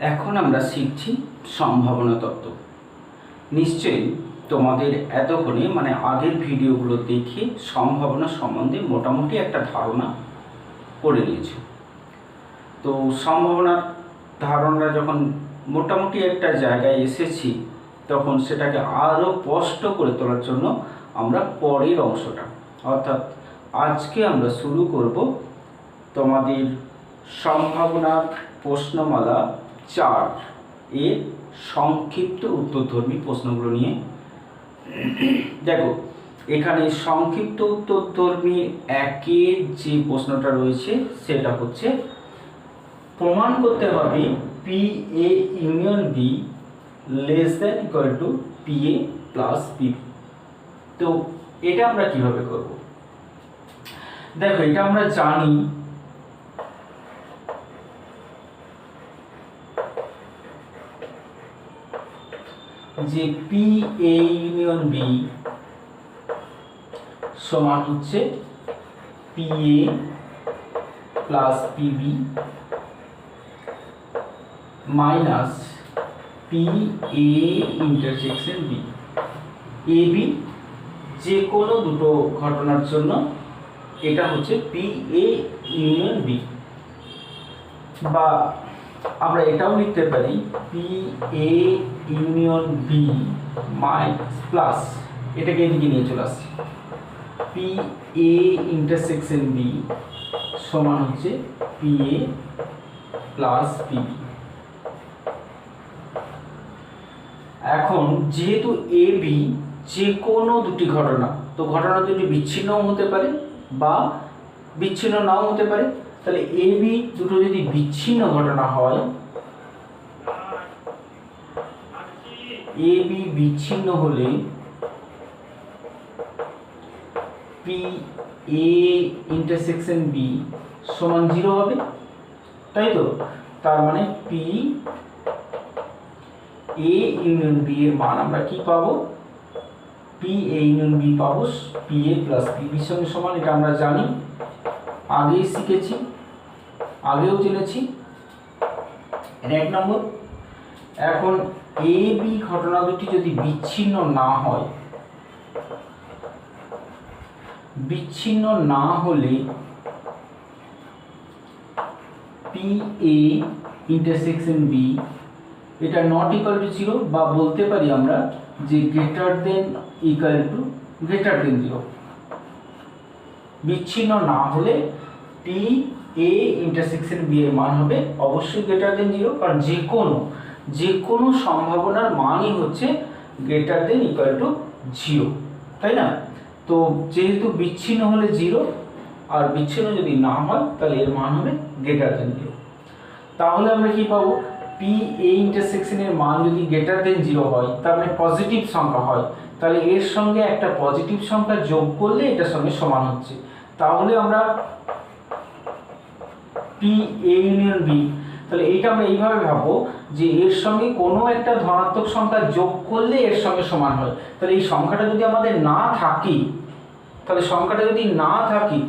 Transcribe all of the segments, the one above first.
এখন আমরা শিখছি সম্ভাবনা তত্ত্ব। নিশ্চয়ই তোমাদের এতক্ষণে আগের ভিডিওগুলো দেখে সম্ভাবনা সম্বন্ধে মোটামুটি একটা ধারণা করে নিয়েছো। তো সম্ভাবনার ধারণা যখন মোটামুটি একটা জায়গায় এসেছি, তখন সেটাকে আরও স্পষ্ট করে তোলার জন্য আমরা পরের অংশটা অর্থাৎ আজকে আমরা শুরু করব তোমাদের সম্ভাবনার প্রশ্নমালা 4 এর সংক্ষিপ্ত উত্তরধর্মী প্রশ্নগুলো নিয়ে। দেখো, এখানে সংক্ষিপ্ত উত্তরধর্মী 1-এর যে প্রশ্নটা রয়েছে সেটা হচ্ছে প্রমাণ করতে হবে P A union B less than equal to P A plus B. তো এটা আমরা কিভাবে করব? দেখো, এটা আমরা জানি যে পি এ ইউনিয়ন বি সমান হচ্ছে P A plus PB minus P A intersection B. A B যে কোনো দুটো ঘটনার জন্য এটা হচ্ছে পি এ ইউনিয়ন বি, বা আমরা এটাও লিখতে পারি P A union B minus plus, এটাকে এদিকে নিয়ে চলে আসছে, পি এ ইন্টারসেকশন বি সমান হচ্ছে পি এ প্লাস পিবি। এখন যেহেতু এ বি যে কোনো দুটি ঘটনা, তো ঘটনা দুটি বিচ্ছিন্নও হতে পারে বা বিচ্ছিন্ন নাও হতে পারে, তাহলে এ বি দুটো যদি বিচ্ছিন্ন ঘটনা হয়, এ বি বিচ্ছিন্ন হলে পি এ ইন্টারসেকশন বি সমান 0 হবে, তাই তো? তার মানে পি এ ইউনিয়ন বি এর মান আমরা কি পাবো? পি এ ইউনিয়ন বি পাবো পি এ প্লাস পিবির সঙ্গে সমান। এটা আমরা জানি, আগেই শিখেছি, আগেও জেনেছি। 1 নম্বর। এখন এ বি ঘটনা দুটি যদি বিচ্ছিন্ন না হয়, বিচ্ছিন্ন না হলে পি এ ইন্টারসেকশন বি এটা নট ইকুয়াল টু 0, বা বলতে পারি আমরা যে greater than equal two greater than 0। বিচ্ছিন্ন না হলে পি এ ইন্টারসেকশন বি এর মান হবে অবশ্যই গ্রেটার দেন 0, কারণ যে কোনো সম্ভাবনার মানই হচ্ছে গ্রেটার দেন ইকুয়াল টু 0, তাই না? তো যেহেতু বিচ্ছিন্ন হলে 0 আর বিচ্ছিন্ন যদি না হয় তাহলে এর মান হবে গ্রেটার দেন 0। তাহলে আমরা কি পাবো? পি এ ইন্টারসেকশনের মান যদি গ্রেটার দেন 0 হয়, তার মানে পজিটিভ সংখ্যা হয়, তাহলে এর সঙ্গে একটা পজিটিভ সংখ্যা যোগ করলে এটার সঙ্গে সমান হচ্ছে। তাহলে আমরা পি এ ইউনিয়ন বি, তাহলে এইটা আমরা এইভাবে ভাববো যে এর সঙ্গে কোনো একটা ধনাত্মক সংখ্যা যোগ করলে এর সঙ্গে সমান হয়। তাহলে এই সংখ্যাটা যদি আমাদের না থাকে,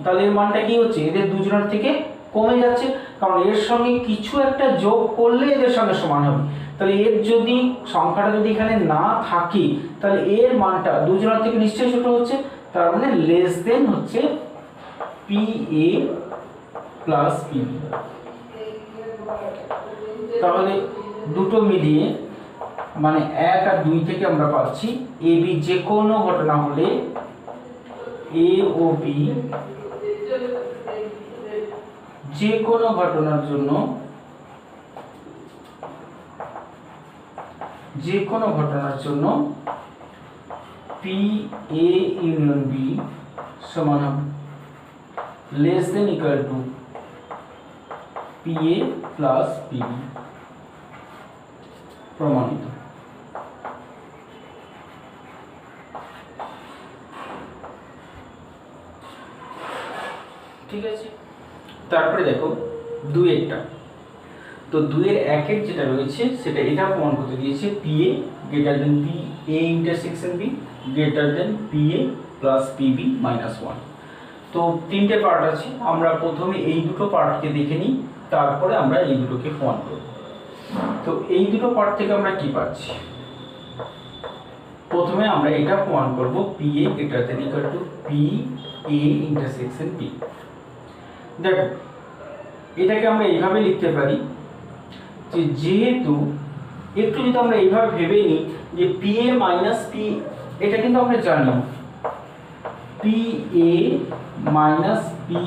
তাহলে এর মানটা কি হচ্ছে? এদের দুজনের থেকে কমে যাচ্ছে, কারণ এর সঙ্গে কিছু একটা যোগ করলে এদের সঙ্গে সমান হবে। তাহলে এর যদি সংখ্যাটা যদি এখানে না থাকে, তাহলে এর মানটা দুজনের থেকে নিশ্চয়ই ছোট হচ্ছে, তার মানে লেস দেন হচ্ছে পি এ প্লাস পিবি। তাহলে দুটো মিলিয়ে 1 আর 2 থেকে আমরা পাচ্ছি এ বি যে কোনো ঘটনা হলে এ ও বি যে কোনো ঘটনার জন্য পি এ ইউনিয়ন বি সমান হবে less than equal to P A plus PB. প্রমাণিত। ঠিক আছে, তারপরে দেখো 2-এরটা। তো 2-এর যেটা রয়েছে সেটা এটা প্রমাণ করতে দিয়েছে P A greater than P A intersection B greater than P A plus PB minus 1। তো 3টে পার্ট আছে, আমরা প্রথমে এই দুটো পার্টকে দেখে নিই, তারপরে আমরা এই দুটোকে প্রমাণ করব। তো এই দুটো পার্ট থেকে আমরা কি পাচ্ছি, প্রথমে আমরা এটা প্রমাণ করব P A greater than equal to P A intersection P. দেখো এটাকে আমরা এইভাবে লিখতে পারি যে যেহেতু একটু যদি আমরা এইভাবে ভেবে নিই যে পি এ মাইনাস পি, এটা কিন্তু আমরা জানি P A minus P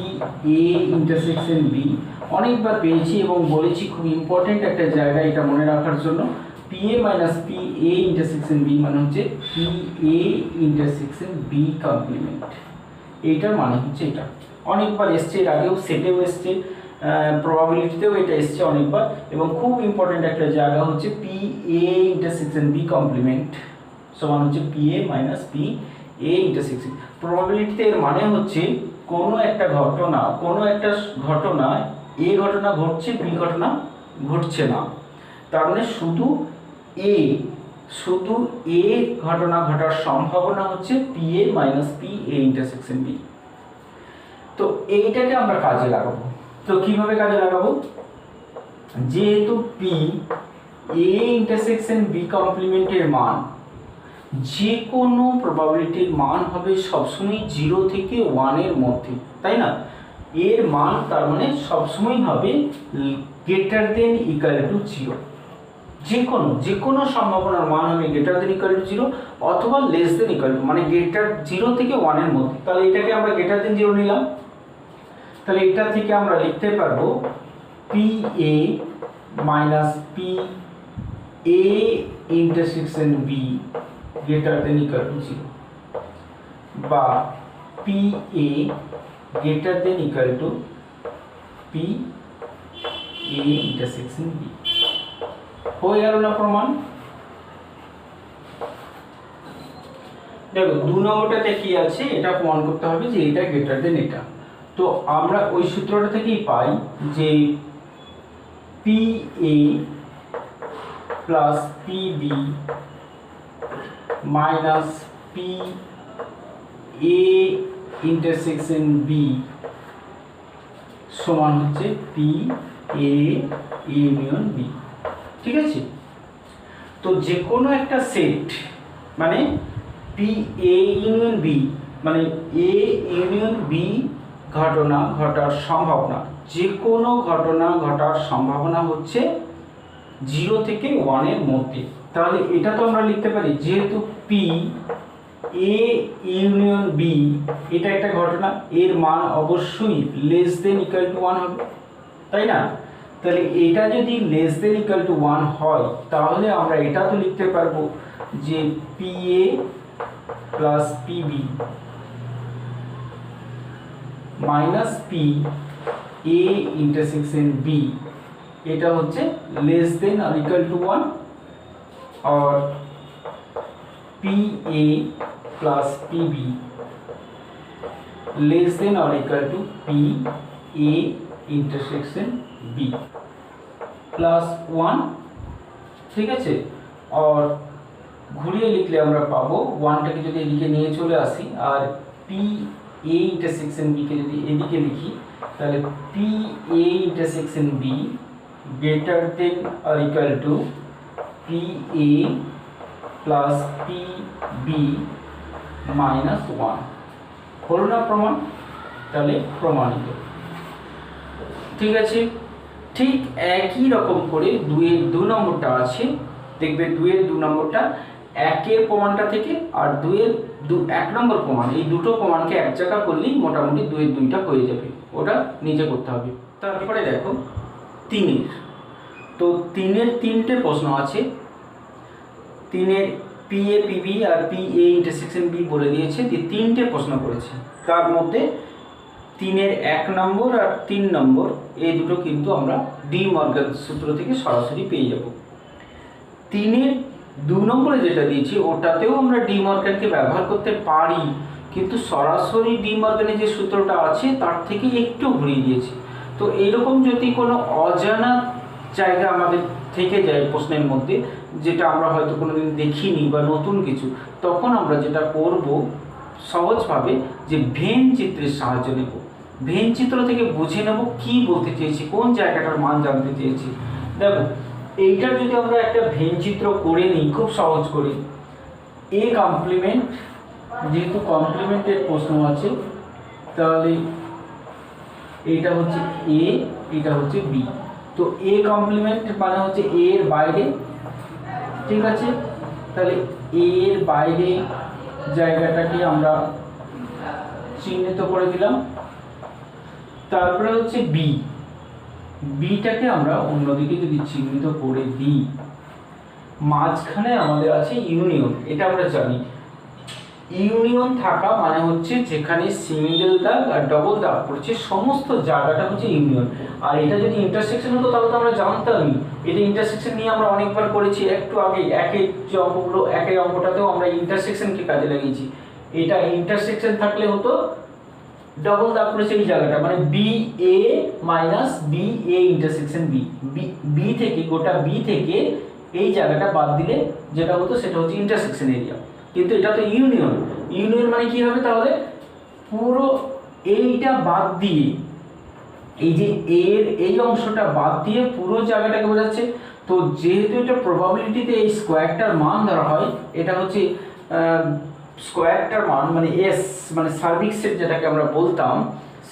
A intersection B অনেকবার পেয়েছি এবং বলেছি, খুব ইম্পর্টেন্ট একটা জায়গা এটা মনে রাখার জন্য। P A minus P A intersection B মানে হচ্ছে P A intersection B complement, এইটার মানে হচ্ছে এটা। অনেকবার এসছে, এর আগেও সেটেও এসছে, প্রবাবিলিটিতেও এটা এসছে অনেকবার, এবং খুব ইম্পর্টেন্ট একটা জায়গা হচ্ছে P A intersection B complement সমান হচ্ছে P A minus P A intersection. প্রবাবিলিটিতে এর মানে হচ্ছে কোনো একটা ঘটনায় এ ঘটনা ঘটছে, বি ঘটনা ঘটছে না, তার মানে শুধু এ ঘটনা ঘটার সম্ভাবনা হচ্ছে P A minus P A intersection B. তো এইটাকে আমরা কাজে লাগাবো। তো কিভাবে কাজে লাগাবো, যেহেতু পি এ ইন্টারসেকশন বি কমপ্লিমেন্টের মান যে কোনো প্রবাবিলিটির মান হবে সবসময় 0 থেকে 1 এর মধ্যে, তাই না? এর মান তার মানে সবসময় হবে গ্রেটার দেন ইকুয়াল টু 0। যে কোনো সম্ভাবনার মান হবে গ্রেটার দেন ইকুয়াল টু 0 অথবা লেস দেন ইকুয়াল টু, মানে গ্রেটার 0 থেকে 1 এর মধ্যে। তাহলে এটাকে আমরা গ্রেটার দেন 0 নিলাম, তাহলে এটা থেকে আমরা লিখতে পারবো P A minus P A intersection B greater than equal to 0 বা P A greater than equal to P A intersection B. হয়ে গেল না প্রমাণ? দেখো 2 নম্বরটাতে কি আছে, এটা প্রমাণ করতে হবে যে এটা গ্রেটার দেন এটা। তো আমরা ওই সূত্রটা থেকেই পাই যে P A plus P B minus P A intersection B সমান হচ্ছে পি এ ইউনিয়ন বি। ঠিক আছে? তো যে কোনো একটা সেট মানে পি এ ইউনিয়ন বি মানে এ ইউনিয়ন বি ঘটনা ঘটার সম্ভাবনা, যে কোনো ঘটনা ঘটার সম্ভাবনা হচ্ছে 0 থেকে 1 এর মধ্যে। তাহলে এটা তো আমরা লিখতে পারি যেহেতু পি এ ইউনিয়ন বি এটা একটা ঘটনা, এর মান অবশ্যই লেস দেন ইকুয়াল টু 1 হবে, তাই না? তাহলে এটা যদি লেস দেন ইকুয়াল টু 1 হয় তাহলে আমরা এটা তো লিখতে পারবো যে P A plus P B minus P A intersection B এটা হচ্ছে লেস দেন আর ইকুয়াল টু 1 और P A plus P B less than और equal to P A intersection B plus 1। ठीक है? और घुरिए लिखले আমরা পাবো 1টাকে যদি এদিকে নিয়ে চলে আসি আর পি এ ইন্টারসেকশন বি কে যদি এদিকে লিখি তাহলে P A intersection B greater than আর equal to P A plus P B minus 1 হলো না প্রমাণ? তাহলে প্রমাণিত। ঠিক আছে? ঠিক একই রকম করে 2-এর 2 নম্বরটা আছে, দেখবে 2-এর 2 নম্বরটা 1-এর প্রমাণটা থেকে আর 2-এর 1 নম্বর প্রমাণ, এই দুটো প্রমাণকে এক জায়গা করলেই মোটামুটি 2-এর 2টা হয়ে যাবে, ওটা নিজে করতে হবে। তারপরে দেখো 3-এর, তো 3-এর 3টে প্রশ্ন আছে। 3-এর পি এ পি বি আর পি এ ইন্টারসেকশন বি বলে দিয়েছে, 3টে প্রশ্ন করেছে। তার মধ্যে 3-এর 1 নম্বর আর 3 নম্বর এই দুটো কিন্তু আমরা ডি মর্গান সূত্র থেকে সরাসরি পেয়ে যাব। 3-এর 2 নম্বরে যেটা দিয়েছি ওটাতেও আমরা ডি মর্গানকে ব্যবহার করতে পারি, কিন্তু সরাসরি ডি মর্গানের যে সূত্রটা আছে তার থেকে একটু ঘুরিয়ে দিয়েছি। তো এইরকম যদি কোনো অজানা জায়গা আমাদের থেকে যায় প্রশ্নের মধ্যে, যেটা আমরা হয়তো কোনোদিন দেখিনি বা নতুন কিছু, তখন আমরা যেটা করব সহজভাবে যে ভেন চিত্রের সাহায্য নেব। ভেন চিত্র থেকে বুঝে নেব কি বলতে চেয়েছি, কোন জায়গাটার মান জানতে চেয়েছি। দেখো এইটার যদি আমরা একটা ভেন চিত্র করে নিই খুব সহজ করে, এ কমপ্লিমেন্ট, যেহেতু কমপ্লিমেন্টের প্রশ্ন আছে তাহলে এইটা হচ্ছে এ, এটা হচ্ছে বি। তো এ কমপ্লিমেন্ট মানে হচ্ছে এ এর বাইরে, ঠিক আছে, তাহলে এ এর বাইরে জায়গাটাকে আমরা চিহ্নিত করে দিলাম। তারপরে হচ্ছে বি, বিটাকে আমরা অন্যদিকে যদি চিহ্নিত করে দিই, মাঝখানে আমাদের আছে ইউনিয়ন। এটা আমরা জানি ইউনিয়ন থাকা মানে হচ্ছে যেখানে সিঙ্গেল দাগ আর ডবল দাগ পড়ছে সমস্ত জায়গাটা হচ্ছে ইউনিয়ন। আর এটা যদি ইন্টারসেকশন হতো তাহলে তো আমরা জানতামই, এটা ইন্টারসেকশন নিয়ে আমরা অনেকবার করেছি একটু আগে, একের যে অঙ্কগুলো, একের অঙ্কটাতেও আমরা ইন্টারসেকশনকে কাজে লাগিয়েছি। এটা ইন্টারসেকশন থাকলে হতো ডবল দাগ পড়েছে এই জায়গাটা, মানে B A minus B A intersection B, B থেকে, গোটা বি থেকে এই জায়গাটা বাদ দিলে যেটা হতো সেটা হচ্ছে ইন্টারসেকশন এরিয়া। কিন্তু এটা তো ইউনিয়ন, ইউনিয়ন মানে কি হবে তাহলে, পুরো এইটা বাদ দিয়ে, এই যে এর এই অংশটা বাদ দিয়ে পুরো জায়গাটাকে বোঝাচ্ছে। তো যেহেতু এটা প্রবাবিলিটিতে এই স্কোয়ারটার মান ধরা হয়, এটা হচ্ছে স্কোয়ারটার মান মানে এস, মানে সার্বিক সেট যেটাকে আমরা বলতাম,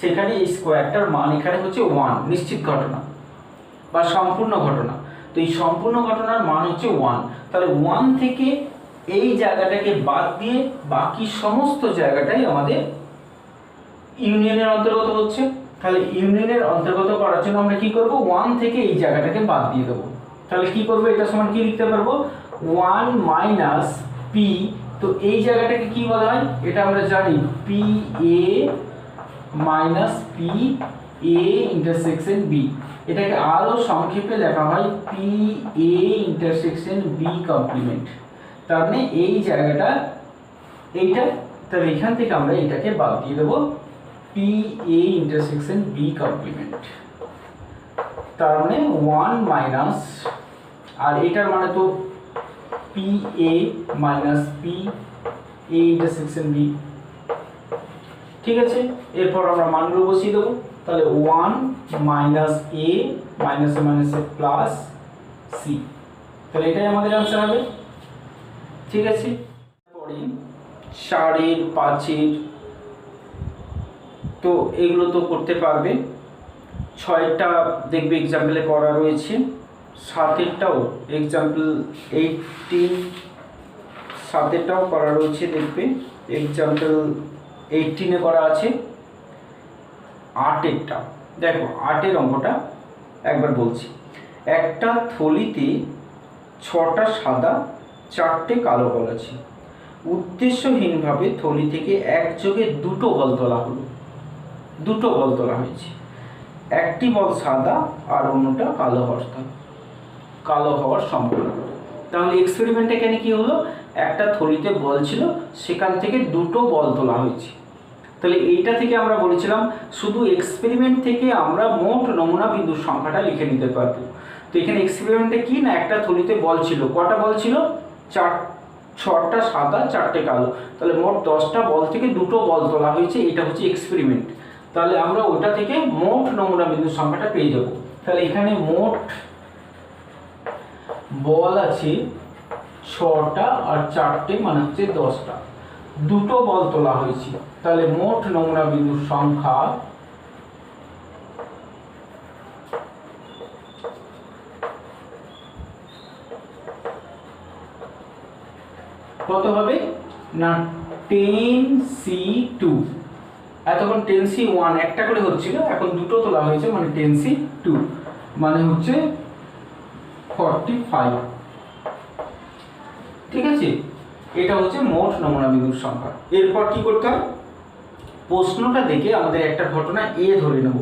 সেখানে এই স্কোয়ারটার মান এখানে হচ্ছে 1, নিশ্চিত ঘটনা বা সম্পূর্ণ ঘটনা। তো এই সম্পূর্ণ ঘটনার মান হচ্ছে 1, তাহলে 1 থেকে এই জায়গাটাকে বাদ দিয়ে বাকি সমস্ত জায়গাটাই আমাদের ইউনিয়নের অন্তর্গত হচ্ছে। তাহলে ইউনিয়নের অন্তর্গত করার জন্য আমরা কি করব, 1 থেকে এই জায়গাটাকে বাদ দিয়ে দেবো। তাহলে কি করব, এটা সমান কি লিখতে পারবো, 1 মাইনাস পি। তো এই জায়গাটাকে কি বলা হয়, এটা আমরা জানি P A minus P A intersection B. এটাকে আরো সংক্ষেপে লেখা হয় P A intersection B complement. তার মানে এই জায়গাটা এইটা, তাহলে এখান থেকে আমরা এটাকে বাদ দিয়ে দেবো P A intersection B complement. তার মানে 1 মাইনাস, আর এটার মানে তো P A minus P A intersection B, ঠিক আছে। এরপর আমরা মানগুলো বসিয়ে দেবো, তাহলে 1 minus A minus minus plus C, তাহলে এটাই আমাদের আনসার হবে, ঠিক আছে। পরে 4-এর 5-এর তো এগুলো তো করতে পারবে, 6টা দেখবে এক্সাম্পলে করা রয়েছে, 7-এরটাও এক্সাম্পল 18, 7-এরটাও করা রয়েছে দেখবে এক্সাম্পল 18-এ করা আছে। 8-এরটা দেখো, 8-এর অঙ্কটা একবার বলছি, একটা থলিতে 6টা সাদা 4টে কালো বল আছে, উদ্দেশ্যহীনভাবে থলি থেকে একযোগে 2টো বল তোলা হলো, 2টো বল তোলা হয়েছে, একটি বল সাদা আর অন্যটা কালো হওয়ার সম্ভাবনা। তাহলে এক্সপেরিমেন্টে এখানে কি হলো, একটা থলিতে বল ছিল, সেখান থেকে 2টো বল তোলা হয়েছে। তাহলে এইটা থেকে আমরা বলেছিলাম শুধু এক্সপেরিমেন্ট থেকে আমরা মোট নমুনা বিন্দুর সংখ্যাটা লিখে নিতে পারবো। তো এখানে এক্সপেরিমেন্টে কি না, একটা থলিতে বল ছিল, কটা বল ছিল, 6টা সাদা 4টে কালো, তাহলে মোট 10টা বল থেকে 2টো বল তোলা হয়েছে, এটা হচ্ছে এক্সপেরিমেন্ট। তাহলে আমরা ওটা থেকে মোট নমুনা বিন্দুর সংখ্যাটা পেয়ে যাব। তাহলে এখানে মোট বল আছে 6টা আর 4টে মানে হচ্ছে 10টা, 2টো বল তোলা হয়েছে, তাহলে মোট নমুনা বিন্দুর সংখ্যা কত হবে না, 10C2। এতক্ষণ 10C1 একটা করে হচ্ছিল, এখন 2টো তোলা হয়েছে, মানে 10C2 মানে হচ্ছে 45, ঠিক আছে। এটা হচ্ছে মোট নমুনা বিন্দুর সংখ্যা। এরপর কি করতে হয়, প্রশ্নটা দেখে আমাদের একটা ঘটনা এ ধরে নেব।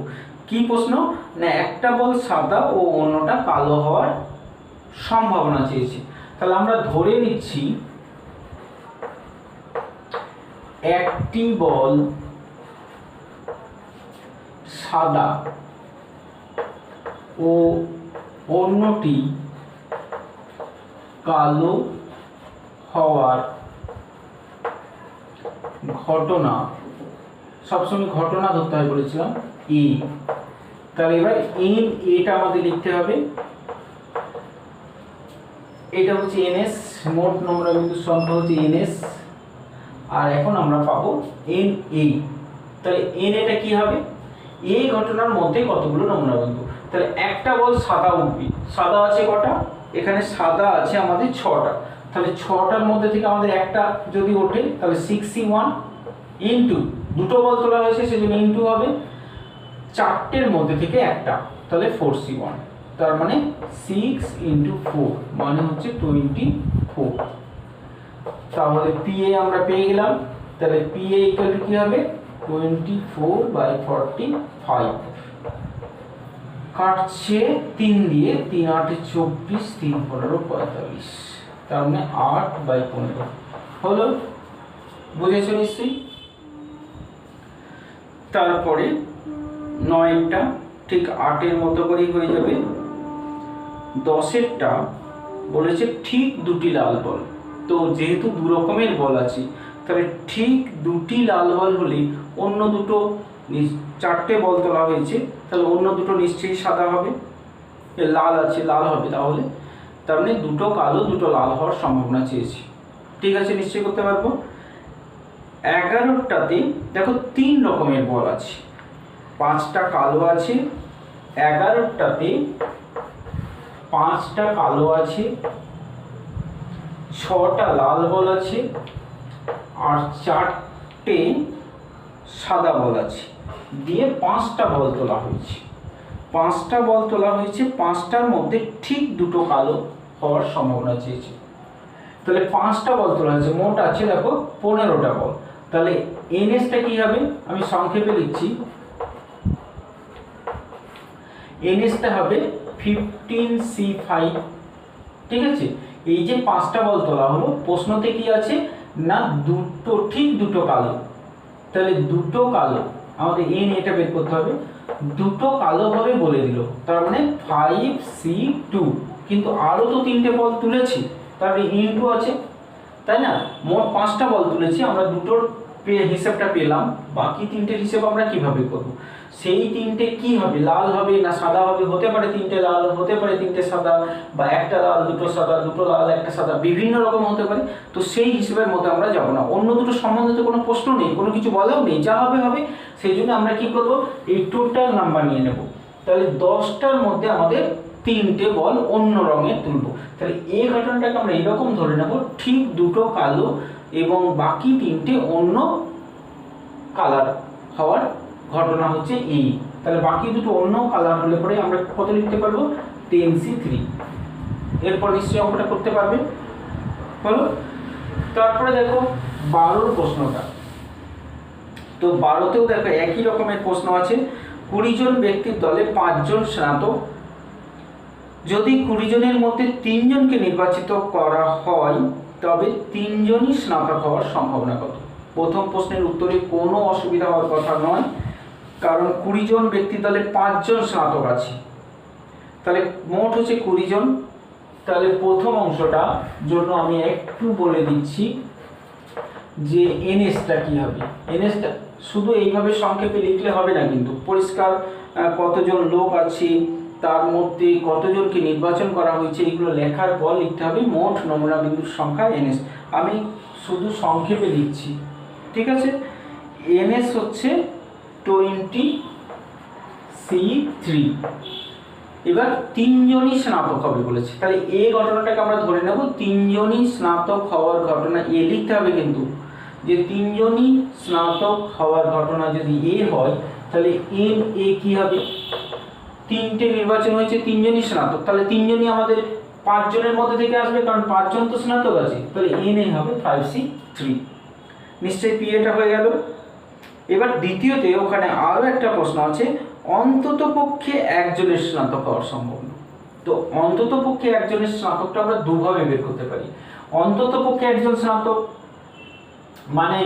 কি প্রশ্ন না, একটা বল সাদা ও অন্যটা কালো হওয়ার সম্ভাবনা চেয়েছে। তাহলে আমরা ধরে নিচ্ছি একটি বল সাদা ও অন্যটি কালো হওয়ার ঘটনা, সবসময় ঘটনা ধরতে হয় বলেছিলাম এ। তাহলে এবার এটা আমাদের লিখতে হবে এটা হচ্ছে এনএস, মোট নোংরা বিন্দুর সংখ্যা হচ্ছে এনএস। আর এখন আমরা পাবো এনএ। তাহলে এনএটা কি হবে? এই ঘটনার মধ্যে কতগুলো নোংরা বিন্দু, তাহলে একটা বল সাদা উঠবে। সাদা আছে কটা? এখানে সাদা আছে আমাদের 6টা। তাহলে 6টার মধ্যে থেকে আমাদের একটা যদি ওঠে তাহলে 6c1 ইন্টু, দুটো বল তোলা হয়েছে সেজন্য ইন্টু হবে, 4টের মধ্যে থেকে একটা, তাহলে 4c1। তার মানে 6 ইন্টু 4 মানে হচ্ছে 24। তাহলে পিএ আমরা পেয়ে গেলাম। তাহলে পিএ ইকুয়াল টু কি হবে? 24/45। কাটছে 3 দিয়ে, 3 8 24, 3 15 45, তার মানে 8/15 হলো। বুঝেছো নিশ্চয়ই? তারপরে 9টা ঠিক 8-এর মতো করেই হয়ে যাবে। 10-এরটা বলেছে ঠিক দুটি লাল বল। তো যেহেতু দু রকমের বল আছে, তাহলে ঠিক দুটি লাল বল হলে অন্য দুটো, 4টে বল তোলা হয়েছে, তাহলে অন্য দুটো নিশ্চয়ই সাদা হবে, লাল আছে লাল হবে। তাহলে তার মানে দুটো কালো দুটো লাল হওয়ার সম্ভাবনা চেয়েছি। ঠিক আছে, নিশ্চয়ই করতে পারবো। 11টাতে দেখো 3 রকমের বল আছে, 5টা কালো আছে। 11টাতে 5টা কালো আছে, 6টা লাল বল আছে, আর 4টে সাদা বল আছে। দিয়ে 5টা বল তোলা হয়েছে। 5টা বল তোলা হয়েছে, 5টার মধ্যে ঠিক দুটো কালো হওয়ার সম্ভাবনা চেয়েছে। তাহলে 5টা বল তোলা হয়েছে, মোট আছে দেখো 15টা বল। তাহলে এনএসটা কি হবে? আমি সংক্ষেপে লিখছি, এনএসটা হবে 15c5। ঠিক আছে, এই যে 5টা বল তোলা হলো, প্রশ্নতে কি আছে না দুটো, ঠিক দুটো কালো। তাহলে দুটো কালো, আমাদের এন এটা বের করতে হবে, দুটো কালো ভাবে বলে দিল, তার মানে 5c2। কিন্তু আরো তো 3টে বল তুলেছি, তারপরে ইনটু আছে, তাই না? মোট 5টা বল তুলেছি, আমরা দুটোর হিসাবটা পেলাম, বাকি 3টের হিসাব আমরা কিভাবে করব? সেই 3টে কি হবে? লাল হবে না সাদা হবে? হতে পারে 3টে লাল, হতে পারে 3টে সাদা, বা একটা লাল দুটো সাদা, দুটো লাল একটা সাদা, বিভিন্ন রকম হতে পারে। তো সেই হিসেবের মধ্যে আমরা যাব না, অন্য দুটো সম্বন্ধে তো কোনো প্রশ্ন নেই, কোনো কিছু বলাও নেই, যা হবে হবে। সেই জন্য আমরা কি করব? এই টোটাল নাম্বার নিয়ে নেব। তাহলে 10টার মধ্যে আমাদের 3টে বল অন্য রঙের তুলব। তাহলে এই ঘটনাটাকে আমরা এরকম ধরে নেব, ঠিক দুটো কালো এবং বাকি 3টে অন্য কালার হওয়ার ঘটনা হচ্ছে এই। তাহলে বাকি দুটো অন্য কালার হলে পরে আমরা কত লিখতে পারবো? 10c3। এরপর নিশ্চয়ই অঙ্কটা করতে পারবে, বলো। তারপরে দেখো 12 প্রশ্নটা। তো 12তেও দেখো একই রকমের প্রশ্ন আছে। 20 জন ব্যক্তির দলে 5 জন স্নাতক, যদি 20 জনের মধ্যে 3 জনকে নির্বাচিত করা হয় তবে 3 জনই স্নাতক হওয়ার সম্ভাবনা কত? প্রথম প্রশ্নের উত্তরে কোনো অসুবিধা হওয়ার কথা নয়, কারণ 20 জন ব্যক্তির দলে 5 জন স্নাতক আছে, তাহলে মোট হচ্ছে 20 জন। তাহলে প্রথম অংশটা জন্য আমি একটু বলে দিচ্ছি যে এনএসটা কি হবে। এনএসটা শুধু এইভাবে সংক্ষেপে লিখলে হবে না, কিন্তু পরিষ্কার কতজন লোক আছে, তার মধ্যে কতজনকে নির্বাচন করা হয়েছে, এগুলো লেখার পর লিখতে হবে মোট নমুনা বিন্দুর সংখ্যা এনএস। আমি শুধু সংক্ষেপে লিখছি, ঠিক আছে। এনএস হচ্ছে 20c3। এবার 3 জনই স্নাতক হবে বলেছে, তাহলে এই ঘটনাটাকে আমরা ধরে নেব 3 জনই স্নাতক হওয়ার ঘটনা। এ লিখতে হবে কিন্তু, যে 3 জনই স্নাতক হওয়ার ঘটনা যদি এ হয়, তাহলে এন এ কি হবে? 3টে নির্বাচন হয়েছে, 3 জনই স্নাতক, তাহলে 3 জনই আমাদের 5 জনের মধ্যে থেকে আসবে, কারণ 5 জন তো স্নাতক আছে। তাহলে এন এ হবে 5c3। নিশ্চয়ই পি এটা হয়ে গেল। এবার দ্বিতীয়তে ওখানে আরো একটা প্রশ্ন আছে, অন্তত পক্ষে একজনের স্নাতক হওয়ার সম্ভাবনা। তো অন্তত পক্ষে একজনের স্নাতকটা আমরা দুভাবে বের করতে পারি। অন্তত পক্ষে একজন স্নাতক মানে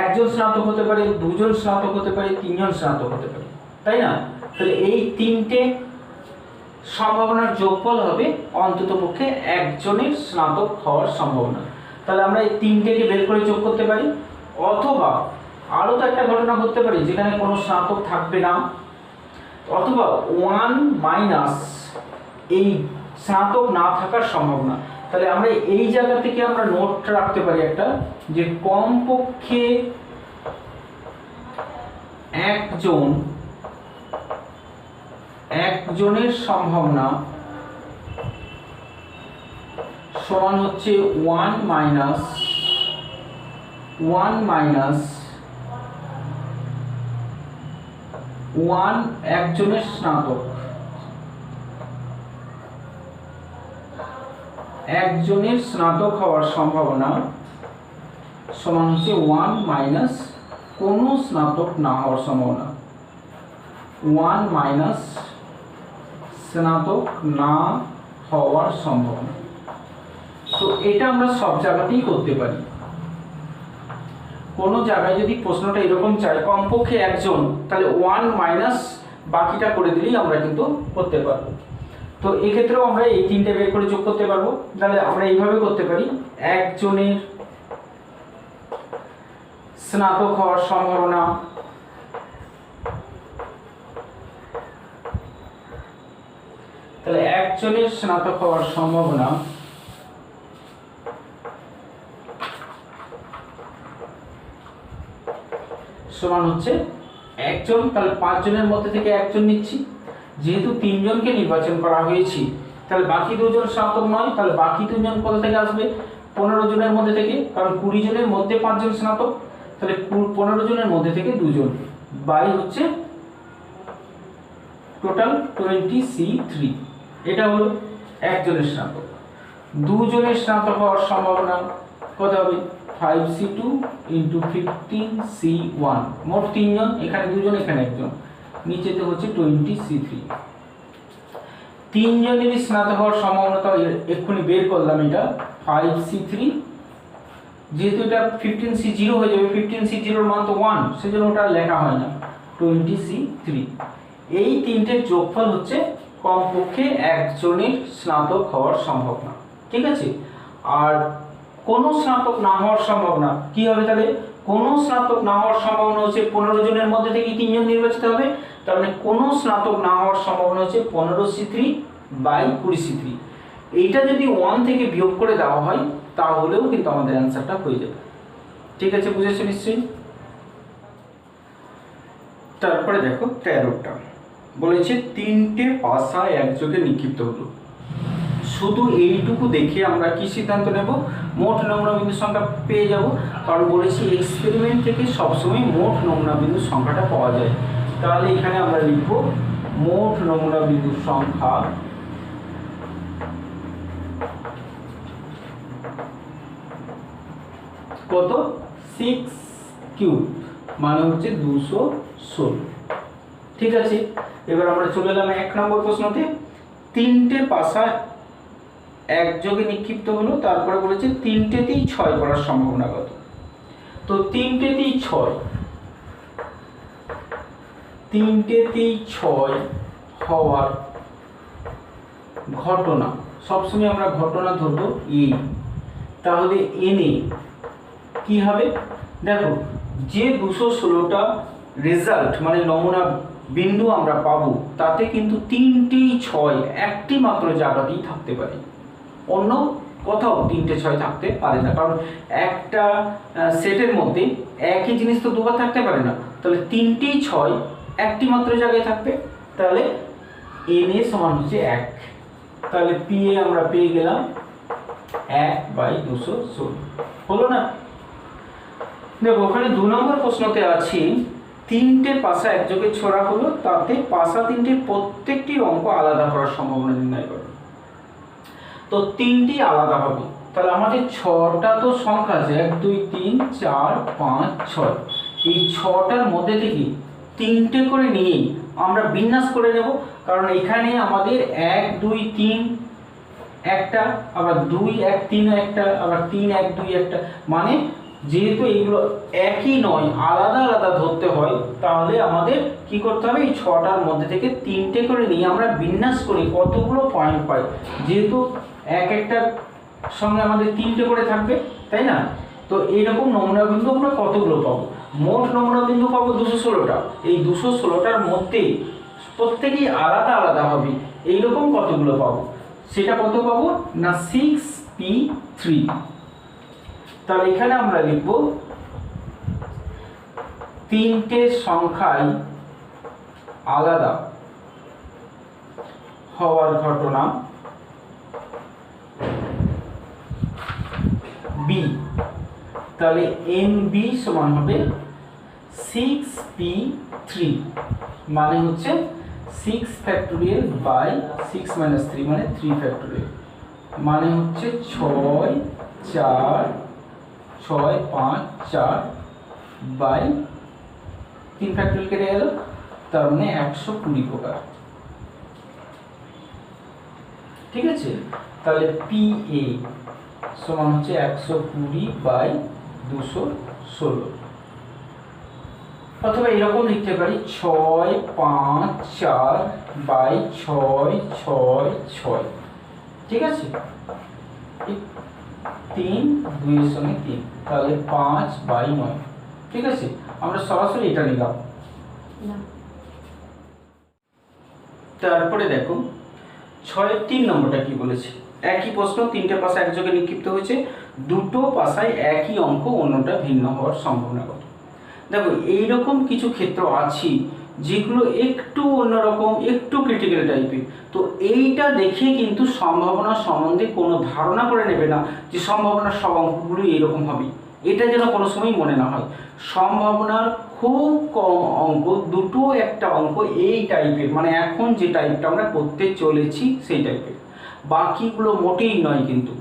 একজন স্নাতক হতে পারে, 2 জন স্নাতক হতে পারে, 3 জন স্নাতক হতে পারে, তাই না? তাহলে এই 3টে সম্ভাবনার যোগফল হবে অন্তত পক্ষে একজনের স্নাতক হওয়ার সম্ভাবনা। তাহলে আমরা এই 3টেকে বের করে যোগ করতে পারি, অথবা আরও তো একটা ঘটনা ঘটতে পারে যেখানে কোনো স্নাতক থাকবে না, অথবা 1 মাইনাস এই স্নাতক না থাকার সম্ভাবনা। তাহলে আমরা এই জায়গা থেকে আমরা নোট রাখতে পারি একটা, যে কমপক্ষে একজনের সম্ভাবনা সমান হচ্ছে 1 মাইনাস একজনের স্নাতক, একজনের স্নাতক হওয়ার সম্ভাবনা সমান হচ্ছে 1 মাইনাস কোনো স্নাতক না হওয়ার সম্ভাবনা, 1 মাইনাস স্নাতক না হওয়ার সম্ভাবনা। তো এটা আমরা সব জায়গাতেই করতে পারি। কোনো জায়গায় যদি প্রশ্নটা এরকম চাই কমপক্ষে একজন, তাহলে 1 মাইনাস বাকিটা করে দিলেই আমরা কিন্তু করতে পারবো। তো এক্ষেত্রেও আমরা এই তিনটে বের করে যোগ করতে পারবো। তাহলে আমরা এইভাবে করতে পারি, একজনের স্নাতক হওয়ার সম্ভাবনা তাহলে একজনের স্নাতক হওয়ার সম্ভাবনা সমান হচ্ছে একজন, তাহলে 5 জনের মধ্যে থেকে একজন নিচ্ছি। যেহেতু 3 জনকে নির্বাচন করা হয়েছে, তাহলে বাকি 2 জন স্নাতক নয়, তাহলে বাকি 2 জন কোথা থেকে আসবে? 15 জনের মধ্যে থেকে, কারণ 20 জনের মধ্যে 5 জন স্নাতক, তাহলে 15 জনের মধ্যে থেকে 2 জন বাই হচ্ছে টোটাল 20C3। এটা হলো একজনের স্নাতক। 2 জনের স্নাতক হওয়ার সম্ভাবনা কত হবে? 5C2 ইন্টু 15C1, মোট 3 জন, এখানে 2 জন এখানে 1 জন, নিচেতে হচ্ছে 20C3। 3 জনেরই স্নাতক হওয়ার সম্ভাবনা তো এক্ষুনি বের করলাম, এটা 5C3, যেহেতু এটা 15C0 হয়ে যাবে, 15C0 এর মান তো 1, সেজন্য ওটা লেখা হয় না, 20C3। এই তিনটের যোগফল হচ্ছে কমপক্ষে একজনের স্নাতক হওয়ার সম্ভাবনা, ঠিক আছে। আর কোন স্নাতক না হওয়ার সম্ভাবনা কি হবে? তাহলে কোন স্নাতক না হওয়ার সম্ভাবনা হচ্ছে 15 জনের মধ্যে থেকে 3 জন নির্বাচিত হবে, তার মানে কোন স্নাতক না হওয়ার সম্ভাবনা হচ্ছে 15C3 বাই 20C3। এইটা যদি 1 থেকে বিয়োগ করে দেওয়া হয় তাহলেও কিন্তু আমাদের অ্যান্সারটা হয়ে যাবে, ঠিক আছে, বুঝেছো নিশ্চয়ই। তারপরে দেখো 13টা বলেছে 3টে পাশা একযোগে নিক্ষিপ্ত হলো। শুধু এইটুকু দেখে আমরা কি সিদ্ধান্ত নেব? মোট নমুনা বিন্দুর সংখ্যা পেয়ে যাব, কারণ বলেছি এক্সপেরিমেন্ট থেকে সবসময় মোট নমুনা বিন্দুর সংখ্যাটা পাওয়া যায়। তাহলে এখানে আমরা লিখব মোট নমুনা বিন্দুর সংখ্যা কত? 6³ মানে হচ্ছে 216, ঠিক আছে। এবার আমরা চলে এলাম 1 নম্বর প্রশ্নতে। 3টে পাশা একযোগে নিক্ষিপ্ত হলো, তারপরে বলেছে 3টেতেই 6 করার সম্ভাবনা কত? তো 3টেতেই 6 হওয়ার ঘটনা, সবসময় আমরা ঘটনা ধরবো এ। তাহলে এনে কি হবে? দেখো, যে 216টা রেজাল্ট মানে নমুনা বিন্দু আমরা পাবো, তাতে কিন্তু 3টেই 6 একটি মাত্র জায়গাতেই থাকতে পারে, অন্য কোথাও 3টে 6 থাকতে পারে না, কারণ একটা সেটের মধ্যে একই জিনিস তো দুবার থাকতে পারে না। তাহলে 3টেই 6 একটি মাত্র জায়গায় থাকবে, তাহলে এন এ সমান হচ্ছে 1। তাহলে পি এ আমরা পেয়ে গেলাম 1/216, হলো না? দেখো ওখানে 2 নম্বর প্রশ্নতে আছে 3টে পাশা একযোগে ছোড়া হলো, তাতে পাশা 3টির প্রত্যেকটির অঙ্ক আলাদা করার সম্ভাবনা নির্ণয় করো। তো 3টি আলাদা হবে, তাহলে আমাদের 6টা তো সংখ্যা আছে, 1 2 3 4 5 6, এই 6টার মধ্যে থেকে 3টে করে নিয়ে আমরা বিন্যাস করে নেব, কারণ এখানে আমাদের 1 2 3 একটা, আবার 2 1 3 একটা, আবার 3 1 2 একটা, মানে যেহেতু এইগুলো একই নয়, আলাদা আলাদা ধরতে হয়, তাহলে আমাদের কি করতে হবে? এই 6টার মধ্যে থেকে 3টে করে নিয়ে আমরা বিন্যাস করি, কতগুলো পয়েন্ট পাই। যেহেতু একটা সঙ্গে আমাদের 3টে করে থাকবে, তাই না? তো এইরকম নমুনা বিন্দু আমরা কতগুলো পাবো? মোট নমুনা বিন্দু পাবো 216টা। এই 216টার মধ্যে প্রত্যেকেই আলাদা আলাদা হবে, এইরকম কতগুলো পাবো? সেটা কত পাবো না 6p3। তাহলে এখানে আমরা লিখব তিনটে সংখ্যাই আলাদা হওয়ার ঘটনা b। তাহলে nb সমান হবে 6p3 মানে হচ্ছে 6 ফ্যাক্টোরিয়াল বাই 6 মাইনাস 3 মানে 3 ফ্যাক্টোরিয়াল মানে হচ্ছে 6 4 6 5 4 বাই 3 ফ্যাক্টোরিয়াল কেটে গেল, তার মানে 120 প্রকার। ঠিক আছে, তাহলে PA সমান হচ্ছে 120 বাই 216। অথবা এরকম লিখতে পারি 6 5 4 বাই 6 6 6। ঠিক আছে, 3 2 এর সঙ্গে 3, তাহলে 5 বাই 9। ঠিক আছে, আমরা সরাসরি এটা নিলাম। তারপরে দেখো 6 এর 3 নম্বরটা কি বলেছে। একই প্রশ্ন, তিনটে পাশা একযোগে নিক্ষিপ্ত হয়েছে, দুটো পাশায় একই অঙ্ক অন্যটা ভিন্ন হওয়ার সম্ভাবনা কত। দেখো এইরকম কিছু ক্ষেত্র আছে যেগুলো একটু অন্যরকম, একটু ক্রিটিক্যাল টাইপের। তো এইটা দেখে কিন্তু সম্ভাবনা সম্বন্ধে কোনো ধারণা করে নেবে না যে সম্ভাবনার সব অঙ্কগুলো এরকম হবে, এটা যেন কোনো সময় মনে না হয়। সম্ভাবনার খুব কম অঙ্ক, দুটো একটা অঙ্ক এই টাইপের, মানে এখন যে টাইপটা আমরা করতে চলেছি সেই টাইপের, বাকিগুলো মোটেই নয় কিন্তু।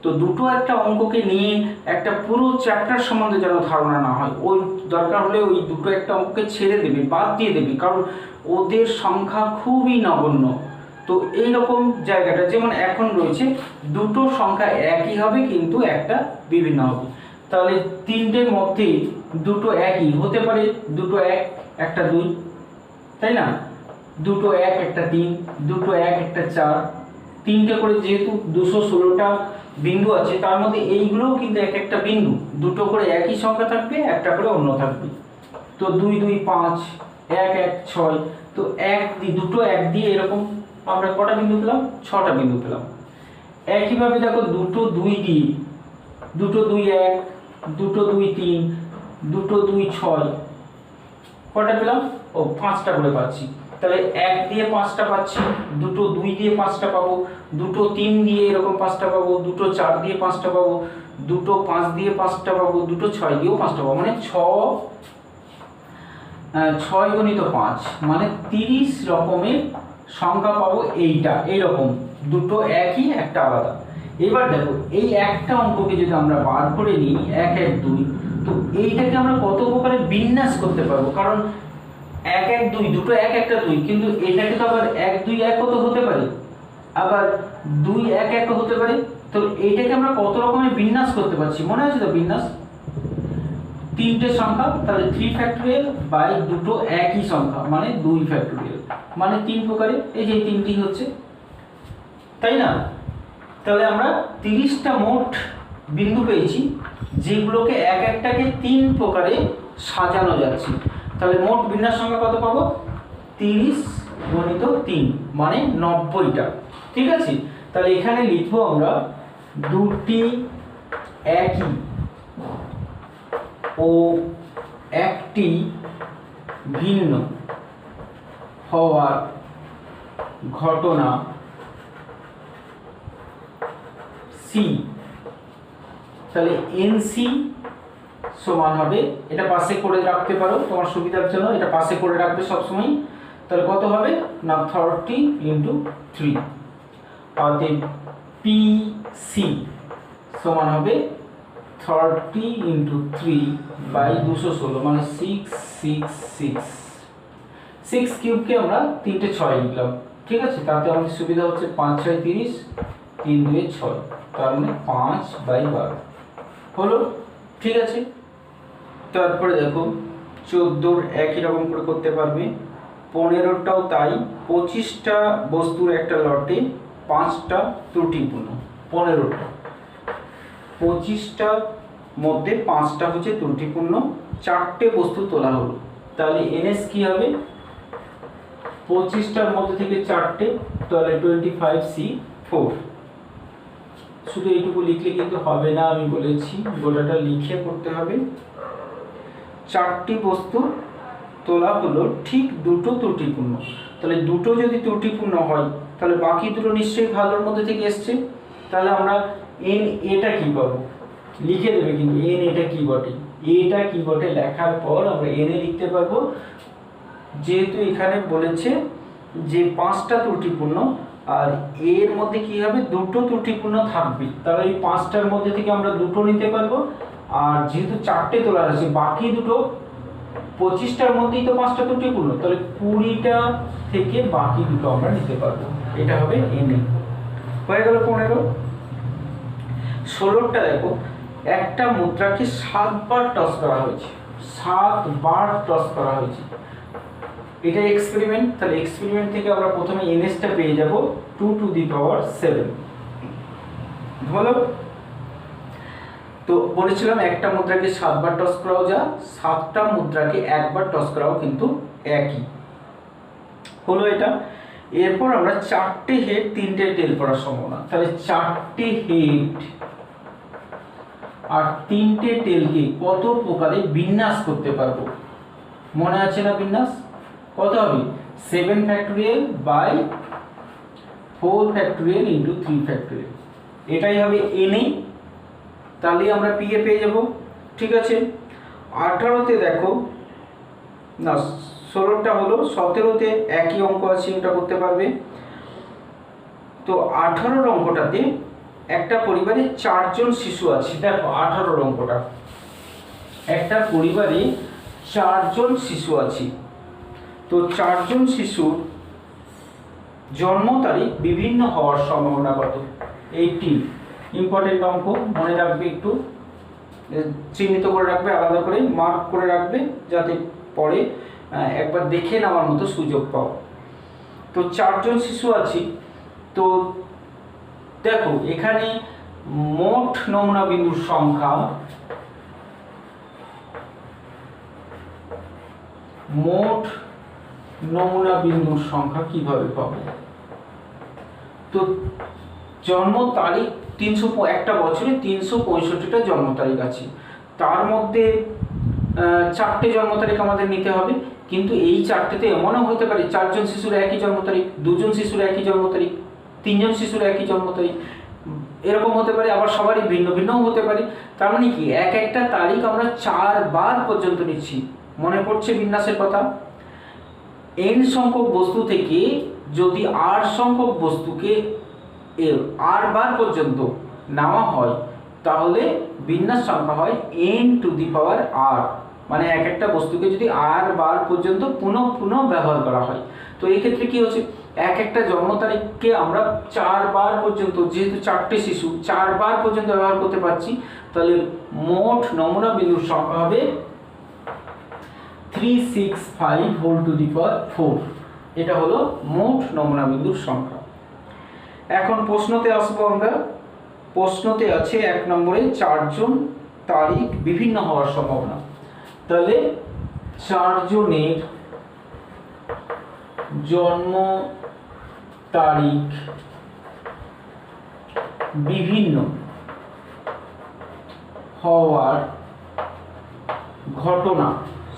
তো দুটো একটা অঙ্ককে নিয়ে একটা পুরো চ্যাপ্টার সম্বন্ধে যেন ধারণা না হয়, ওই দরকার হলে ওই দুটো একটা অঙ্ককে ছেড়ে দেবে, বাদ দিয়ে দেবে, কারণ ওদের সংখ্যা খুবই নগণ্য। তো এইরকম জায়গাটা যেমন এখন রয়েছে, দুটো সংখ্যা একই হবে কিন্তু একটা বিভিন্ন হবে। তাহলে তিনটের মধ্যে দুটো একই হতে পারে, দুটো 1 একটা 2, তাই না? দুটো 1 একটা 3, দুটো 1 একটা 4, তিনটে করে যেহেতু 216টা বিন্দু আছে, তার মধ্যে এইগুলোও কিন্তু এক একটা বিন্দু, দুটো করে একই সংখ্যা থাকবে, একটা করে অন্য থাকবে। তো 2 2 5, 1 1 6। তো দুটো 1 দিয়ে এরকম আমরা কটা বিন্দু পেলাম? 6টা বিন্দু পেলাম। একইভাবে দেখো দুটো 2 দিয়ে, দুটো 2 1, দুটো 2 3, দুটো 2 6, কটা পেলাম? ও 5টা করে পাচ্ছি। তাহলে 1 দিয়ে 5টা পাচ্ছি, দুটো 2 দিয়ে 5টা পাবো, দুটো 3 দিয়ে এরকম 5টা পাবো, দুটো 4 দিয়ে 5টা পাবো, দুটো 5 দিয়ে 5টা পাবো, দুটো 6 দিয়েও 5টা পাবো, মানে 6 গুণিত 5 মানে 30 রকমের সংখ্যা পাবো। এইটা এইরকম দুটো একই একটা আলাদা। এবার দেখো এই একটা অঙ্ককে যদি আমরা বার করে নিই 1 1 2, তো এইটাকে আমরা কত প্রকারে বিন্যাস করতে পারবো, কারণ 1 1 2 দুটো 1 একটা 2, কিন্তু এটাকে তো আবার 1 2 1 ও তো হতে পারে, আবার 2 1 1 ও হতে পারে। তো এইটাকে আমরা কত রকমের বিন্যাস করতে পারছি, মনে আছে তো বিন্যাস? তিনটে সংখ্যা, তাহলে 3 ফ্যাক্টোরিয়াল বাই দুটো একই সংখ্যা মানে 2 ফ্যাক্টোরিয়াল, মানে 3 প্রকারে। এই যে তিনটি হচ্ছে, তাই না? তাহলে আমরা 30টা মোট বিন্দু পেয়েছি, যেগুলোকে এক একটাকে 3 প্রকারে সাজানো যাচ্ছে। তাহলে মোট বিন্যাস সংখ্যা কত পাবো? 30 গুণিত 3 মানে 90টা। ঠিক আছে, তাহলে এখানে লিখবো আমরা দুটি একই ও একটি ভিন্ন হওয়ার ঘটনা সি। তাহলে এনসি সমান হবে, এটা পাশে করে রাখতে পারো তোমার সুবিধার জন্য, এটা পাশে করে রাখবে সবসময়। তাহলে কত হবে না 30 × 3, অতএব পিসি সমান হবে 30 × 3 বাই 216 মানে 666। 6 কিউবকে আমরা 3টে 6 লিখলাম। ঠিক আছে, তাতে আমাদের সুবিধা হচ্ছে 5 6 30, 3 2 6, তার মানে 5/12 হলো। ঠিক আছে, তারপরে দেখো 14 একই রকম করে করতে পারবে, 15টাও তাই। 25টা বস্তুর একটা লটে 5টা ত্রুটিপূর্ণ, 15টা 25টার মধ্যে 5টা হচ্ছে ত্রুটিপূর্ণ, 4টে বস্তু তোলা হলো। তাহলে এনএস কি হবে? 25টার মধ্যে থেকে 4টে, তাহলে 25C 4। শুধু এইটুকু লিখলে কিন্তু হবে না, আমি বলেছি গোটাটা লিখে করতে হবে। 4টি বস্তু তোলা হলো, ঠিক দুটো ত্রুটিপূর্ণ। তাহলে দুটো যদি ত্রুটিপূর্ণ হয় তাহলে বাকি দুটো নিশ্চয়ই ভালোর মধ্যে থেকে এসছে। তাহলে আমরা এন এটা কি পাবো, লিখে দেবে কিন্তু এন এটা কি বটে, এটা কি বটে লেখার পর আমরা এনে লিখতে পারবো। যেহেতু এখানে বলেছে যে 5টা ত্রুটিপূর্ণ আর এর মধ্যে কি হবে, দুটো ত্রুটিপূর্ণ থাকবে, তাহলে এই 5টার মধ্যে থেকে আমরা দুটো নিতে পারবো। আর যেহেতু 4টে তোলা আছে, বাকি দুটো 25টার মধ্যেই তো 5টা ত্রুটিপূর্ণ, তাহলে 20টা থেকে বাকি দুটো আমরা নিতে পারবো। এটা হবে এনে। হয়ে গেল 15। 16টা দেখো, একটা মুদ্রাকে 7 বার টস করা হয়েছে, 7 বার টস করা হয়েছে। এটা এক্সপেরিমেন্ট, তাহলে এক্সপেরিমেন্ট থেকে আমরা প্রথমে এনএসটা পেয়ে যাব 2 টু দি পাওয়ার 7। হলো, তো বলেছিলাম একটা মুদ্রাকে 7 বার টস করাও যা, 7টা মুদ্রাকে একবার টস করাও কিন্তু একই হলো এটা। এরপর আমরা 4টে হেড 3টে টেল পড়ার সম্ভাবনা, তাহলে 4টে হেড আর 3টে টেলকে কত প্রকারে বিন্যাস করতে পারবো, মনে আছে না? বিন্যাস কত হবে, 7 factorial by 4 factorial into 3 factorial, এটাই হবে এনএ। তাহলে আমরা পিএ পেয়ে যাব। ঠিক আছে, 18তে দেখো না, 16টা হলো, 17তে একই অঙ্ক আছে, এটা করতে পারবে। তো 18 অঙ্কটাতে একটা পরিবারে 4 জন শিশু আছে। দেখো 18 অঙ্কটা, একটা পরিবারে 4 জন শিশু আছে। তো 4 জন শিশুর জন্ম তারিখ বিভিন্ন হওয়ার সম্ভাবনা কত, 18। ইম্পর্টেন্ট অঙ্ক, মনে রাখবে, একটু চিহ্নিত করে রাখবে, আলাদা করে মার্ক করে রাখবে, যাতে পরে একবার দেখে নেওয়ার মতো সুযোগ পাও। তো 4 জন শিশু আছে। তো দেখো এখানে মোট নমুনা বিন্দুর সংখ্যা, মোট নমুনা বিন্দুর সংখ্যা কিভাবে পাবো? তো জন্ম তারিখ 300, একটা বছরে 365টা জন্ম তারিখ আছে, তার মধ্যে 4টে জন্ম তারিখ আমাদের নিতে হবে। কিন্তু এই 4টেতে এমনও হতে পারে 4 জন শিশুর একই জন্ম তারিখ, 2 জন শিশুর একই জন্ম তারিখ, 3 জন শিশুর একই জন্ম তারিখ, এরকম হতে পারে, আবার সবারই ভিন্ন ভিন্নও হতে পারে। তার মানে কি, এক একটা তারিখ আমরা 4 বার পর্যন্ত নিচ্ছি। মনে পড়ছে বিন্যাসের কথা? n সংখ্যক বস্তু থেকে যদি r সংখ্যক বস্তুকে r বার পর্যন্ত নেওয়া হয়, তাহলে বিন্যাস সংখ্যা হয় n to the power r। মানে এক একটা বস্তুকে যদি r বার পর্যন্ত পুনঃ পুনঃ ব্যবহার করা হয়, তো এই ক্ষেত্রে কি হচ্ছে, এক একটা জন্ম তারিখকে আমরা 4 বার পর্যন্ত, যেহেতু 4টে শিশু 4 বার পর্যন্ত ব্যবহার করতে পারছি, তাহলে মোট নমুনা বিন্দুর সংখ্যা হবে 365 হোল টু দি পাওয়ার 4। এটা হলো মোট নমুনা বিন্দুর সংখ্যা। এখন প্রশ্নতে আসবো আমরা। প্রশ্নতে আছে 1 নম্বরে 4 জন তারিখ বিভিন্ন হওয়ার সম্ভাবনা। তাহলে 4 জনের জন্ম তারিখ বিভিন্ন হওয়ার ঘটনা,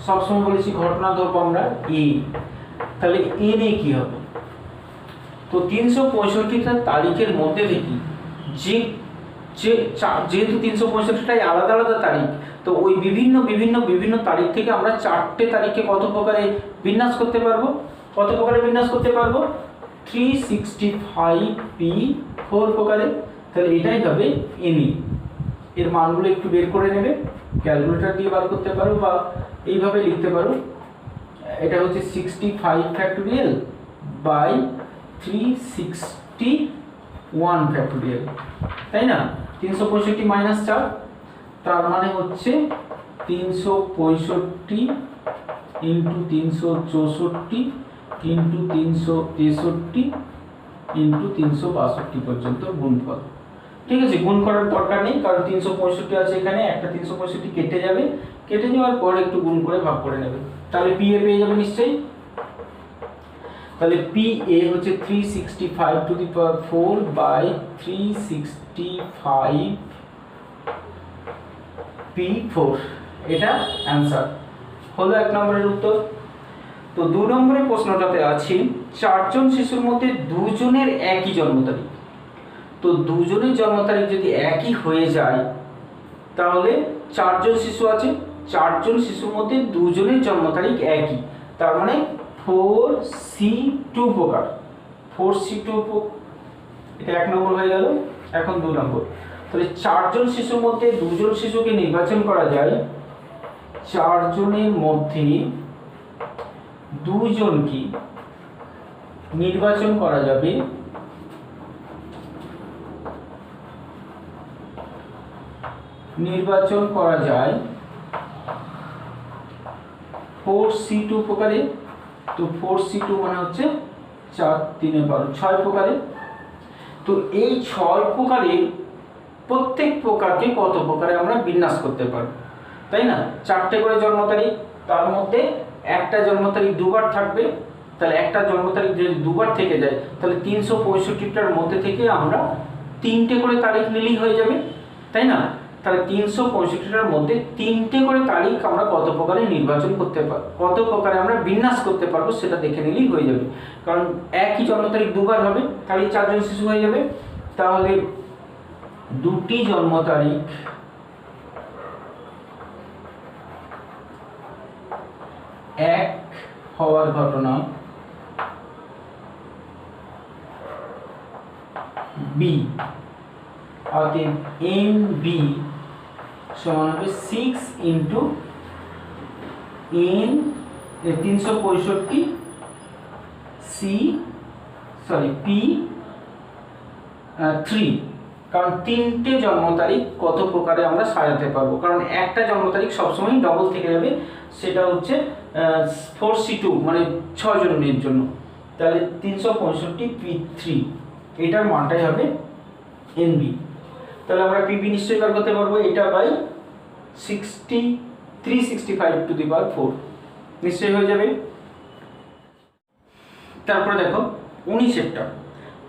সবসময় বলেছি ঘটনা ধরবো আমরা এ। তাহলে এনে কি হবে, তো 365টা তারিখের মধ্যে থেকে যেহেতু 365টাই আলাদা আলাদা তারিখ, তো ওই বিভিন্ন বিভিন্ন বিভিন্ন তারিখ থেকে আমরা 4টে তারিখকে কত প্রকারে বিন্যাস করতে পারবো, কত প্রকারে বিন্যাস করতে পারবো, 365p 4 প্রকারে। তাহলে এটাই হবে এনই। এর মানগুলো একটু বের করে নেবে, ক্যালকুলেটর দিয়ে বার করতে পারো বা এইভাবে লিখতে পারো। এটা হচ্ছে 65 ফ্যাক্টোরিয়াল বাই 361 ফ্যাক্টোরিয়াল, তাই না? 365 মাইনাস 4, তার মানে হচ্ছে 365 ইন্টু 364 ইন্টু 363 ইন্টু 362 পর্যন্ত গুণফল। ঠিক আছে, গুণ করার দরকার নেই, কারণ 365 আছে এখানে, একটা 365 কেটে যাবে, কেটে যাওয়ার পর একটু গুণ করে ভাগ করে নেবে, তাহলে পি এ পেয়ে যাবে নিশ্চয়ই। তাহলে পি এ হচ্ছে 365 বাই 365 P4, এটা অ্যান্সার হলো 1 নম্বরের উত্তর। তো 2 নম্বরের প্রশ্নটাতে আছে 4 জন শিশুর মধ্যে 2 জনের একই জন্ম তারিখ। তো 2 জনের জন্ম তারিখ যদি একই হয়ে যায় তাহলে 4 জন শিশু আছে, 4 জন শিশুর মধ্যে 2 জনের জন্ম তারিখ একই, তার মানে 4C2 প্রকার, 4C2 এটা 1 নম্বর হয়ে গেল। এখন 2 নম্বর, তাহলে 4 জন শিশুর মধ্যে 2 জন শিশুকে নির্বাচন করা যায়, 4 জনের মধ্যে 2 জনকে নির্বাচন করা যাবে নির্বাচন করা যায় 4C2 প্রকারে। তো 4C2 মানে হচ্ছে 4 3 12 6 প্রকারে। তো এই 6 প্রকারে প্রত্যেক প্রকারকে কত প্রকারে আমরা বিন্যাস করতে পারব, তাই না? 4টে করে জন্ম তারিখ, তার মধ্যে একটা জন্ম তারিখ দুবার থাকবে, তাহলে একটা জন্ম তারিখ যদি দুবার থেকে যায় তাহলে 365টার মধ্যে থেকে আমরা 3টে করে তারিখ নিলেই হয়ে যাবে, তাই না? তাহলে 365টার মধ্যে 3টে করে তারিখ আমরা কত প্রকারে নির্বাচন করতে পারবো, কত প্রকারে আমরা বিন্যাস করতে পারবো সেটা দেখে নিলেই হয়ে যাবে। কারণ একই জন্ম তারিখ দুবার হবে, তাহলে 4 জন শিশু হয়ে যাবে। তাহলে 2টি জন্ম তারিখ এক হওয়ার ঘটনা বি, অতএব NB সমান হবে 6 ইন্টু N 365 P3, কারণ 3টে জন্ম তারিখ কত প্রকারে আমরা সাজাতে পারবো, কারণ একটা জন্ম তারিখ সবসময় ডবল থেকে যাবে, সেটা হচ্ছে 4C2 মানে 6 জনের জন্য। তাহলে 365 P3 এটার মানটাই হবে NB। তাহলে আমরা পিপি নিশ্চয়ই বার করতে পারবো, এটা বাই 365 নিশ্চয়ই হয়ে যাবে। তারপরে দেখো 19এরটা,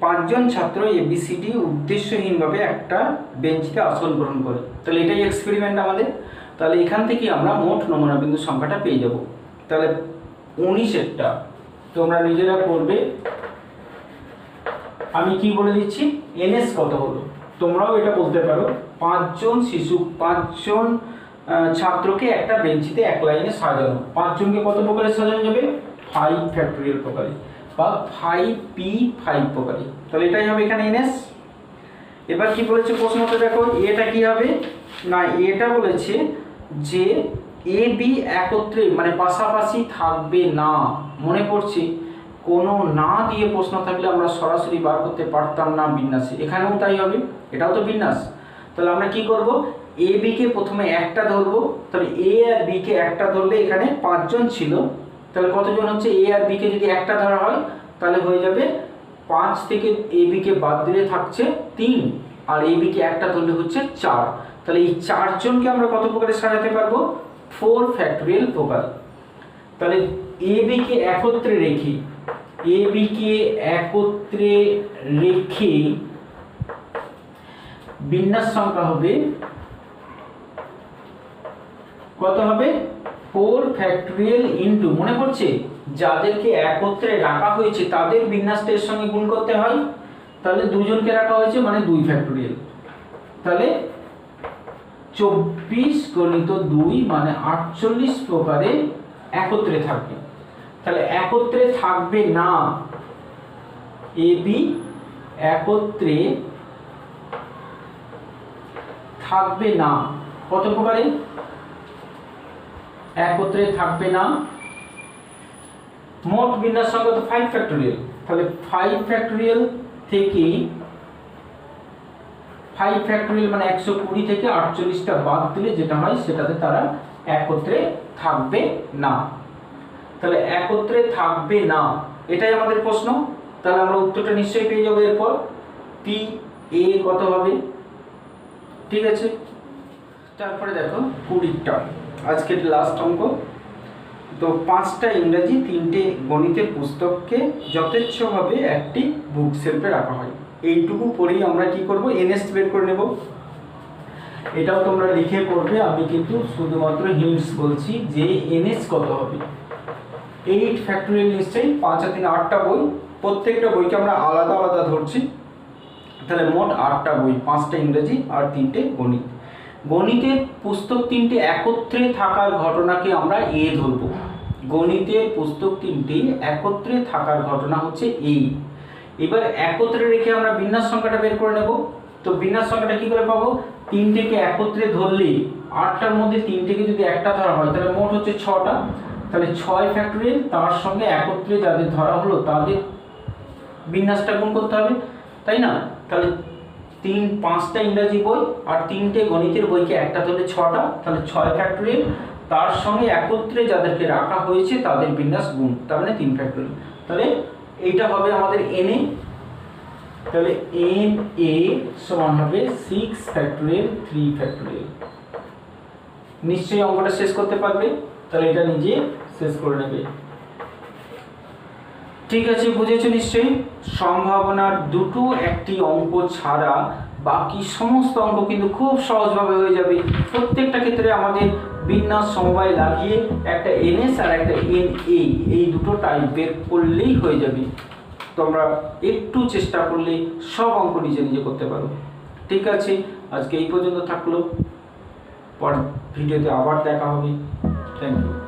5 জন ছাত্র ABCD উদ্দেশ্যহীনভাবে একটা বেঞ্চিতে আসন গ্রহণ করে। তাহলে এটাই এক্সপেরিমেন্ট আমাদের। তাহলে এখান থেকে আমরা মোট নমুনা বিন্দু সংখ্যাটা পেয়ে যাব। তাহলে 19এরটা তোমরা নিজেরা করবে, আমি কি বলে দিচ্ছি NS কত হলো, তোমরাও এটা বলতে পারো। 5 জন শিশু, 5 জন ছাত্রকে একটা বেঞ্চিতে এক লাইনে সাজানো, 5 জনকে কত প্রকারে সাজানো যাবে, 5 ফ্যাক্টরিয়াল প্রকারে বা 5P5 প্রকারে। তাহলে এটাই হবে এখানে NS। এবার কি বলেছে প্রশ্নটা দেখো, এটা কি হবে না, এটা বলেছে যে AB একত্রে মানে পাশাপাশি থাকবে না। মনে পড়ছে কোনো না দিয়ে প্রশ্ন থাকলে আমরা সরাসরি বার করতে পারতাম না বিন্যাসে, এখানেও তাই হবে, এটাও তো বিন্যাস। তাহলে আমরা কি করব, AB কে প্রথমে একটা ধরবো, তাহলে A আর B কে একটা ধরলে এখানে 5 জন ছিল, তাহলে কতজন হচ্ছে, A আর B কে যদি একটা ধরা হয় তাহলে হয়ে যাবে 5 থেকে AB কে বাদ দিলে থাকছে 3, আর AB কে একটা ধরলে হচ্ছে 4। তাহলে এই 4 জনকে আমরা কত প্রকারে সাজাতে পারবো, 4 ফ্যাক্টরিয়াল প্রকার। তাহলে AB কে একত্রে রেখে বিন্যাস সংখ্যা হবে কত হবে, 4 ফ্যাক্টরিয়াল ইনটু, মনে পড়ছে যাদেরকে একত্রে রাখা হয়েছে তাদের বিন্যাসটা এর সঙ্গে গুণ করতে হয়, তাহলে 2 জনকে রাখা হয়েছে মানে 2 ফ্যাক্টরিয়াল, তাহলে 24 গণিত 2 মানে 48 প্রকারে একত্রে থাকবে। তাহলে একত্রে থাকবে না, AB একত্রে থাকবে না কত প্রকারে, একত্রে থাকবে না, মোট বিন্যাস সংখ্যা তো 5 ফ্যাক্টরিয়াল, তাহলে 5 ফ্যাক্টরিয়াল থেকে 5 ফ্যাক্টরিয়াল মানে 120 থেকে 48টা বাদ দিলে যেটা হয় সেটাতে তারা একত্রে থাকবে না। তাহলে একত্রে থাকবে না, এটাই আমাদের প্রশ্ন। তাহলে আমরা উত্তরটা নিশ্চয়ই পেয়ে যাবো। এরপর PA কত হবে, ঠিক আছে। তারপরে দেখো 20টা, আজকের লাস্ট অঙ্ক, তো 5টা ইংরাজি 3টে গণিতের পুস্তককে যথেচ্ছভাবে একটি বুক শেলফে রাখা হয়। এইটুকু পড়েই আমরা কি করব, এনএস বের করে নেব। এটাও তোমরা লিখে পড়বে, আমি কিন্তু শুধুমাত্র হিন্টস বলছি যে এনএস কত হবে। 8 ফ্যাক্টরিয়াল নিশ্চয়ই, 5 আর 3 8টা বই, প্রত্যেকটা বইকে আমরা আলাদা আলাদা ধরছি। তাহলে মোট 8টা বই, 5টা ইংরেজি আর 3টে গণিত। গণিতের পুস্তক 3টে একত্রে থাকার ঘটনাকে আমরা এ ধরব। গণিতের পুস্তক 3টে একত্রে থাকার ঘটনা হচ্ছে এ। এবার একত্রে রেখে আমরা বিন্যাস সংখ্যাটা বের করে নেব। তো বিন্যাস সংখ্যাটা কি করে পাবো, 3টেকে একত্রে ধরলে 8টার মধ্যে 3টেকে যদি একটা ধরা হয় তাহলে মোট হচ্ছে 6টা। তাহলে 6 ফ্যাক্টরিয়াল, তার সঙ্গে একত্রে যাদের ধরা হলো তাদের বিন্যাসটা গুণ করতে হবে, তাই না? তাহলে 5টা ইংরাজি বই আর 3টে গণিতের বইকে একটা ধরলে 6টা, তাহলে 6 ফ্যাক্টরিয়াল, তার সঙ্গে একত্রে যাদেরকে রাখা হয়েছে তাদের বিন্যাস গুণ, তার মানে 3 ফ্যাক্টরিয়াল। তাহলে এইটা হবে আমাদের এনএ। তাহলে এন এ সমান হবে 6 ফ্যাক্টরিয়াল 3 ফ্যাক্টরিয়াল। নিশ্চয়ই অঙ্কটা শেষ করতে পারবে, তাহলে এটা নিজে শেষ করে নেবে। ঠিক আছে, বুঝেছো নিশ্চয়ই। সম্ভাবনার দুটো একটি অঙ্ক ছাড়া বাকি সমস্ত অঙ্ক কিন্তু খুব সহজভাবে হয়ে যাবে। প্রত্যেকটা ক্ষেত্রে আমাদের বিন্যাস সমবায় লাগিয়ে একটা এনএস আর একটা এন এ, এই দুটো টাইপ বের করলেই হয়ে যাবে। তোমরা একটু চেষ্টা করলে সব অঙ্ক নিজে নিজে করতে পারো। ঠিক আছে, আজকে এই পর্যন্ত থাকলো, পর ভিডিওতে আবার দেখা হবে। Thank you.